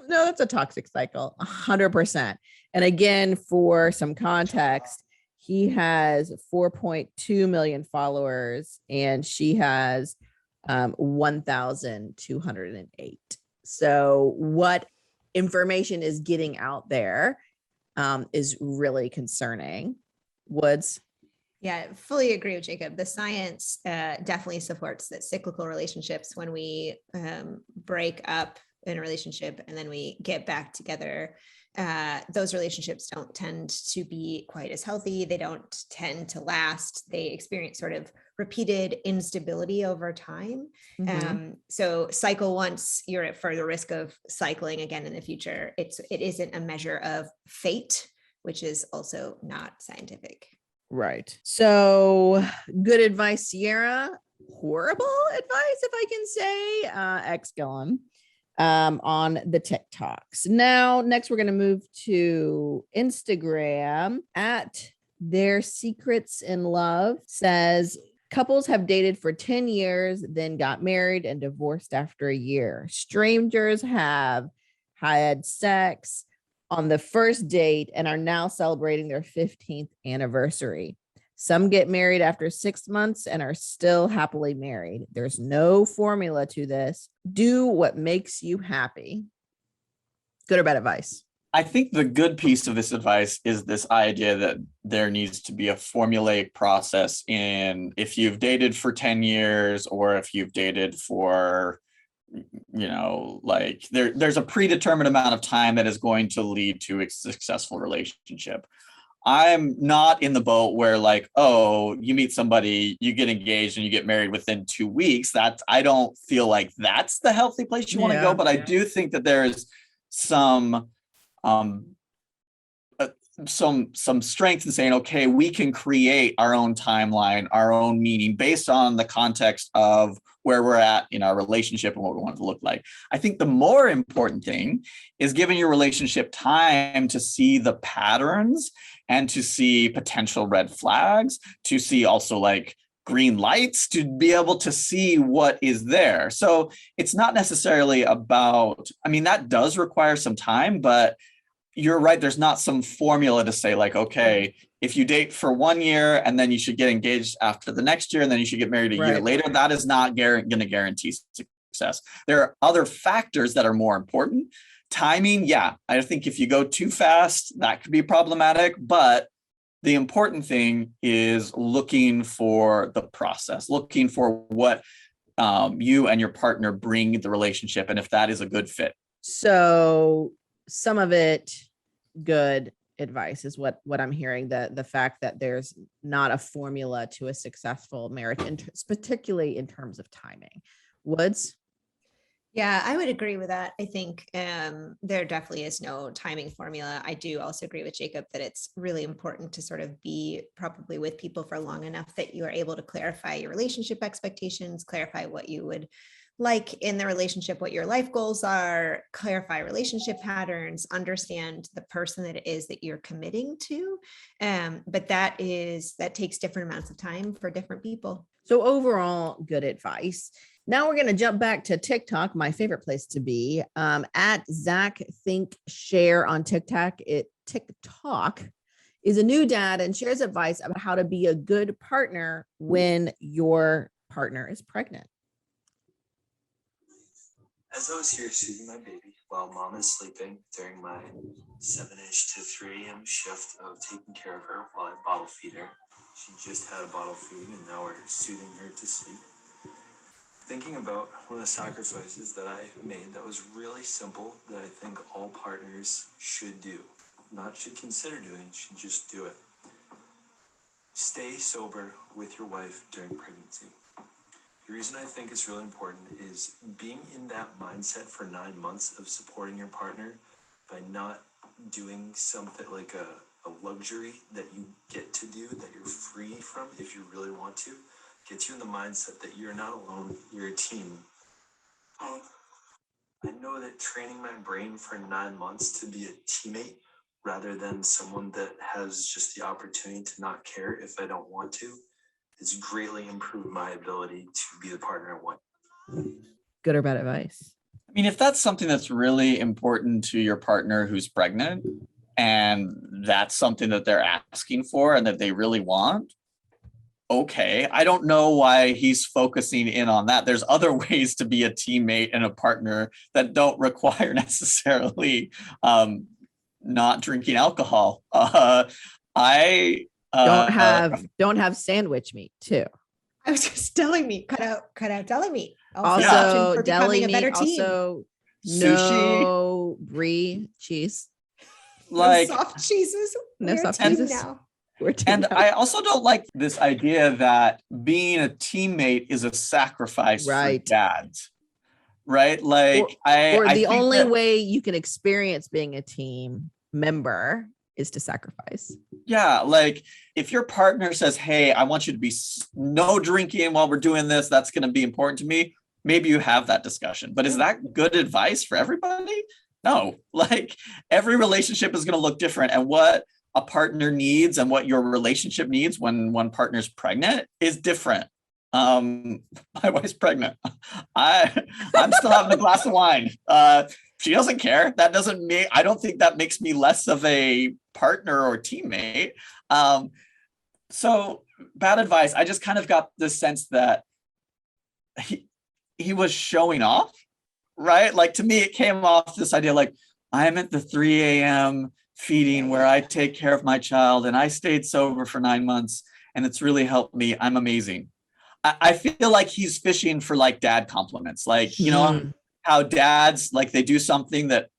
No, that's a toxic cycle, 100%. And again, for some context, he has 4.2 million followers and she has 1,208. So what information is getting out there is really concerning. Woods? Yeah, fully agree with Jacob. The science definitely supports that cyclical relationships, when we break up in a relationship and then we get back together, those relationships don't tend to be quite as healthy. They don't tend to last. They experience sort of repeated instability over time. So cycle once, you're at further risk of cycling again in the future. It isn't a measure of fate, which is also not scientific. Right. So good advice, Sierra. Horrible advice, if I can say, X Gillum, on the TikToks. Now, next we're going to move to Instagram. @Their Secrets in Love says, couples have dated for 10 years, then got married and divorced after a year. Strangers have had sex on the first date and are now celebrating their 15th anniversary. Some get married after 6 months and are still happily married. There's no formula to this. Do what makes you happy. Good or bad advice? I think the good piece of this advice is this idea that there needs to be a formulaic process in if you've dated for 10 years or if you've dated for, there's a predetermined amount of time that is going to lead to a successful relationship. I'm not in the boat where you meet somebody, you get engaged and you get married within 2 weeks. I don't feel like that's the healthy place you want to go. But I do think that there is some some strength in saying, okay, we can create our own timeline, our own meaning based on the context of where we're at in our relationship and what we want it to look like. I think the more important thing is giving your relationship time to see the patterns and to see potential red flags, to see also like green lights, to be able to see what is there. So it's not necessarily about, I mean, that does require some time, but you're right. There's not some formula to say like, okay, if you date for 1 year and then you should get engaged after the next year and then you should get married a year later, that is not going to guarantee success. There are other factors that are more important. Timing, yeah, I think if you go too fast, that could be problematic, but the important thing is looking for the process, looking for what you and your partner bring the relationship and if that is a good fit. So some of it good advice is what I'm hearing, the fact that there's not a formula to a successful marriage, particularly in terms of timing. Woods? Yeah, I would agree with that. I think there definitely is no timing formula. I do also agree with Jacob that it's really important to sort of be probably with people for long enough that you are able to clarify your relationship expectations, clarify what you would like in the relationship, what your life goals are, clarify relationship patterns, understand the person that it is that you're committing to. But that takes different amounts of time for different people. So overall, good advice. Now we're going to jump back to TikTok, my favorite place to be. At Zach Think Share on TikTok. TikTok is a new dad and shares advice about how to be a good partner when your partner is pregnant. As I was here soothing my baby while mom is sleeping during my 7-ish to 3 a.m. shift of taking care of her while I bottle feed her. She just had a bottle feed and now we're soothing her to sleep. Thinking about one of the sacrifices that I made that was really simple that I think all partners should do. Not should consider doing, should just do it. Stay sober with your wife during pregnancy. The reason I think it's really important is being in that mindset for 9 months of supporting your partner by not doing something like a luxury that you get to do, that you're free from if you really want to, gets you in the mindset that you're not alone, you're a team. I know that training my brain for 9 months to be a teammate rather than someone that has just the opportunity to not care if I don't want to, it's greatly improved my ability to be the partner I want. Good or bad advice? I mean, if that's something that's really important to your partner who's pregnant and that's something that they're asking for and that they really want, okay. I don't know why he's focusing in on that. There's other ways to be a teammate and a partner that don't require necessarily not drinking alcohol. I don't have sandwich meat too. I was just deli meat, cut out deli meat. Also deli meat, team. also sushi, no brie cheese, like no soft cheeses. No soft cheeses now. And I also don't like this idea that being a teammate is a sacrifice for dads, right? Like or the only way you can experience being a team member is to sacrifice. Yeah, like if your partner says, hey, I want you to be no drinking while we're doing this, that's going to be important to me. Maybe you have that discussion, but is that good advice for everybody? No, like every relationship is going to look different, and what a partner needs and what your relationship needs when one partner's pregnant is different. My wife's pregnant. I'm still having a glass of wine. She doesn't care. That doesn't mean, I don't think that makes me less of a partner or teammate. So bad advice. I just kind of got the sense that he was showing off, right? Like to me, it came off this idea like, I'm at the 3 a.m. feeding where I take care of my child and I stayed sober for 9 months and it's really helped me. I'm amazing. I feel like he's fishing for like dad compliments. Like, you know, how dads, like they do something that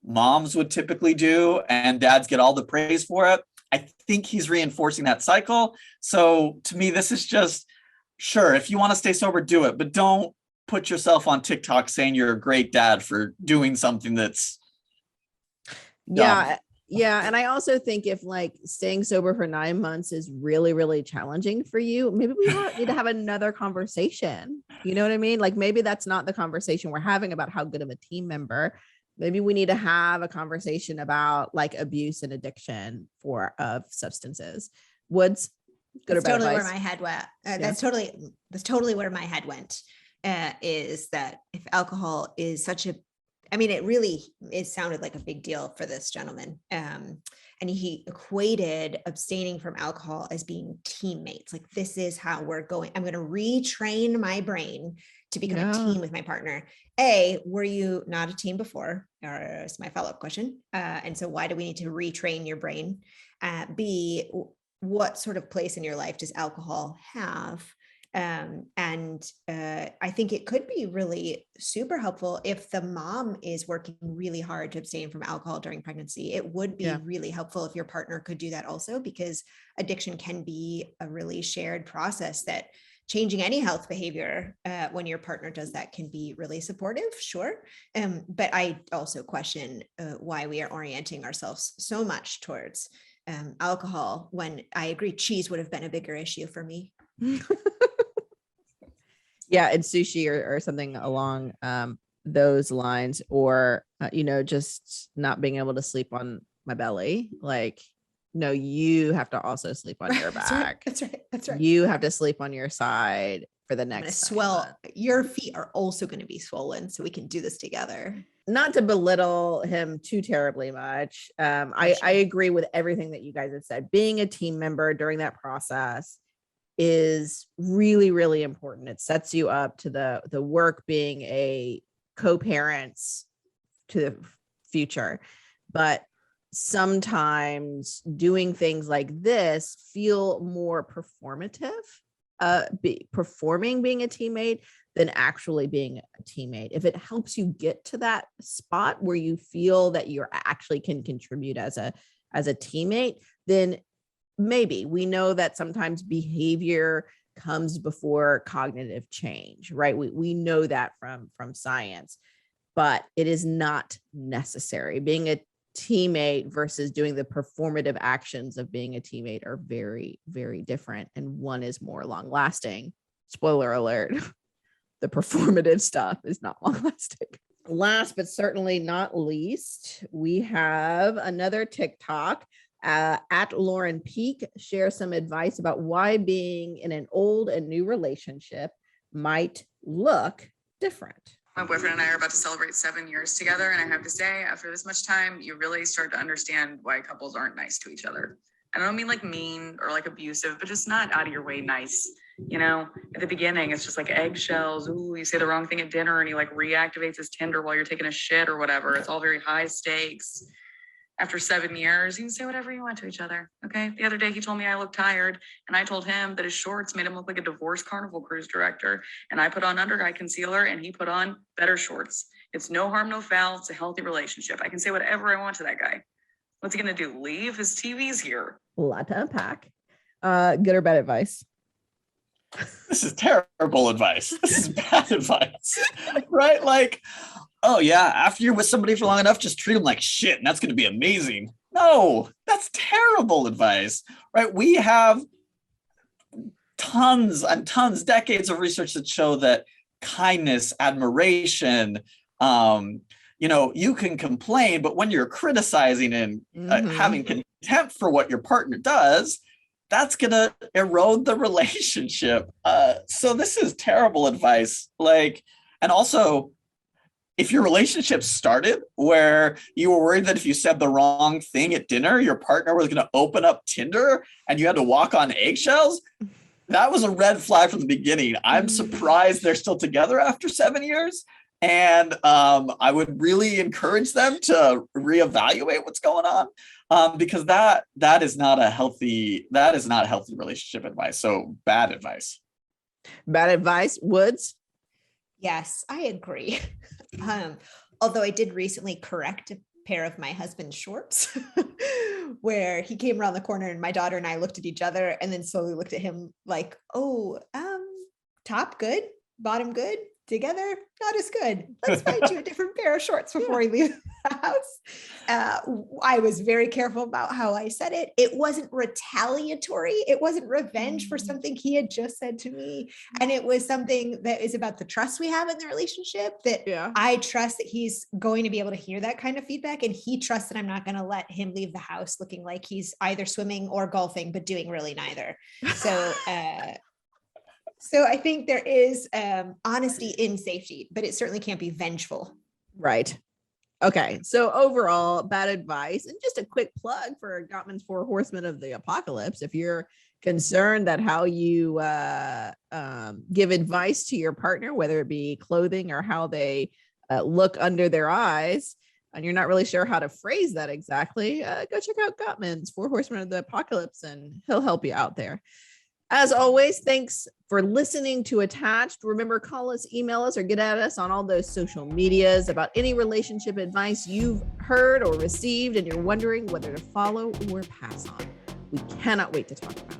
moms would typically do and dads get all the praise for it. I think he's reinforcing that cycle. So to me, this is just, sure, if you want to stay sober, do it, but don't put yourself on TikTok saying you're a great dad for doing something that's dumb. Yeah. And I also think if like staying sober for 9 months is really, really challenging for you, maybe we need to have another conversation. You know what I mean? Like maybe that's not the conversation we're having about how good of a team member. Maybe we need to have a conversation about like abuse and addiction of substances. Woods, good or That's bad totally where advice? my head went. That's totally where my head went. Is that if alcohol is such a, I mean, it sounded like a big deal for this gentleman. And he equated abstaining from alcohol as being teammates. Like, this is how we're going. I'm going to retrain my brain to become a team with my partner. A, were you not a team before? Or is my follow-up question. And so why do we need to retrain your brain? B, what sort of place in your life does alcohol have? I think it could be really super helpful if the mom is working really hard to abstain from alcohol during pregnancy. It would be really helpful if your partner could do that also, because addiction can be a really shared process that changing any health behavior when your partner does that can be really supportive, sure. But I also question why we are orienting ourselves so much towards alcohol when I agree cheese would have been a bigger issue for me. Yeah, and sushi or something along those lines, or just not being able to sleep on my belly. Like, no, you have to also sleep on your back. That's right. You have to sleep on your side for the next swell. Your feet are also going to be swollen, so we can do this together. Not to belittle him too terribly much. I agree with everything that you guys have said. Being a team member during that process is really, really important. It sets you up to the work being a co-parents to the future. But sometimes doing things like this feel more performative, performing being a teammate than actually being a teammate. If it helps you get to that spot where you feel that you actually can contribute as a teammate, then maybe. We know that sometimes behavior comes before cognitive change, right? We know that from science, but it is not necessary. Being a teammate versus doing the performative actions of being a teammate are very, very different. And one is more long lasting. Spoiler alert, the performative stuff is not long lasting. Last, but certainly not least, we have another TikTok. At Lauren Peak share some advice about why being in an old and new relationship might look different. My boyfriend and I are about to celebrate 7 years together, and I have to say, after this much time, you really start to understand why couples aren't nice to each other. I don't mean like mean or like abusive, but just not out of your way nice. At the beginning, it's just like eggshells. Ooh, you say the wrong thing at dinner and he like reactivates his Tinder while you're taking a shit or whatever. It's all very high stakes. After 7 years, you can say whatever you want to each other. Okay. The other day, he told me I looked tired, and I told him that his shorts made him look like a divorce Carnival cruise director. And I put on under eye concealer, and he put on better shorts. It's no harm, no foul. It's a healthy relationship. I can say whatever I want to that guy. What's he going to do? Leave? His TV's here. A lot to unpack. Good or bad advice? This is terrible advice. This is bad advice, right? Like, oh yeah, after you're with somebody for long enough, just treat them like shit, and that's going to be amazing. No, that's terrible advice, right? We have tons and tons, decades of research that show that kindness, admiration, you can complain, but when you're criticizing and having contempt for what your partner does, that's going to erode the relationship. So this is terrible advice. And also, if your relationship started where you were worried that if you said the wrong thing at dinner, your partner was going to open up Tinder and you had to walk on eggshells, that was a red flag from the beginning. I'm surprised they're still together after 7 years. And I would really encourage them to reevaluate what's going on, because that is not healthy relationship advice. So bad advice. Bad advice, Woods? Yes, I agree. Although I did recently correct a pair of my husband's shorts where he came around the corner and my daughter and I looked at each other and then slowly looked at him like, oh, top good, bottom good. together, not as good. Let's find you a different pair of shorts before we leave the house. I was very careful about how I said it. It wasn't retaliatory. It wasn't revenge for something he had just said to me. And it was something that is about the trust we have in the relationship, that I trust that he's going to be able to hear that kind of feedback. And he trusts that I'm not going to let him leave the house looking like he's either swimming or golfing, but doing really neither. So I think there is honesty in safety, but it certainly can't be vengeful. Right. Okay. So overall, bad advice. And just a quick plug for Gottman's 4 Horsemen of the Apocalypse. If you're concerned that how you give advice to your partner, whether it be clothing or how they look under their eyes, and you're not really sure how to phrase that exactly, go check out Gottman's 4 Horsemen of the Apocalypse, and he'll help you out there. As always, thanks for listening to Attached. Remember, call us, email us, or get at us on all those social medias about any relationship advice you've heard or received and you're wondering whether to follow or pass on. We cannot wait to talk about it.